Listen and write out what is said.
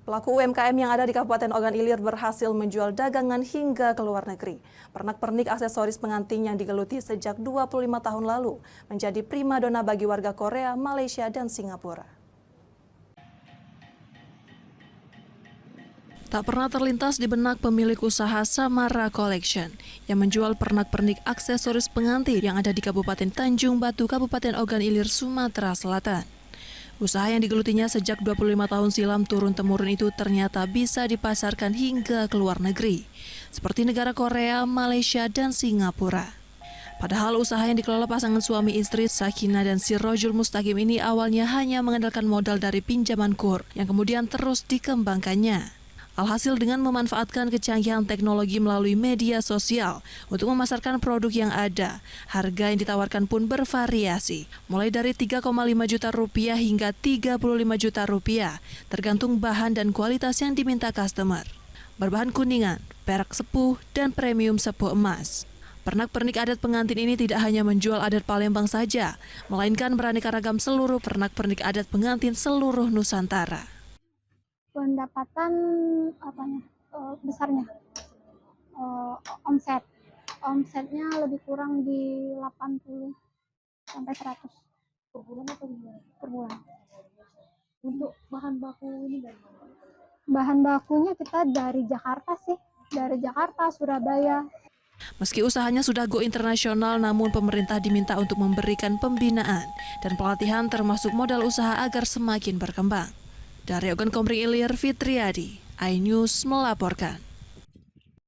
Pelaku UMKM yang ada di Kabupaten Ogan Ilir berhasil menjual dagangan hingga ke luar negeri. Pernak-pernik aksesoris pengantin yang digeluti sejak 25 tahun lalu menjadi primadona bagi warga Korea, Malaysia, dan Singapura. Tak pernah terlintas di benak pemilik usaha Samara Collection yang menjual pernak-pernik aksesoris pengantin yang ada di Kabupaten Tanjung Batu, Kabupaten Ogan Ilir, Sumatera Selatan. Usaha yang digelutinya sejak 25 tahun silam turun-temurun itu ternyata bisa dipasarkan hingga ke luar negeri, seperti negara Korea, Malaysia, dan Singapura. Padahal usaha yang dikelola pasangan suami istri Sakina dan Sirojul Mustaqim ini awalnya hanya mengandalkan modal dari pinjaman KUR yang kemudian terus dikembangkannya. Alhasil dengan memanfaatkan kecanggihan teknologi melalui media sosial untuk memasarkan produk yang ada, harga yang ditawarkan pun bervariasi, mulai dari 3,5 juta rupiah hingga 35 juta rupiah, tergantung bahan dan kualitas yang diminta customer. Berbahan kuningan, perak sepuh, dan premium sepuh emas. Pernak-pernik adat pengantin ini tidak hanya menjual adat Palembang saja, melainkan beraneka ragam seluruh pernak-pernik adat pengantin seluruh Nusantara. Pendapatan besarnya omsetnya lebih kurang di 80 sampai 100 per bulan atau gimana? per bulan. Untuk bahan baku ini dari mana? Bahan bakunya kita dari Jakarta sih, dari Jakarta, Surabaya. Meski usahanya sudah go internasional, namun pemerintah diminta untuk memberikan pembinaan dan pelatihan termasuk modal usaha agar semakin berkembang. Dari Ogan Komering Ilir, Fitriadi, iNews melaporkan.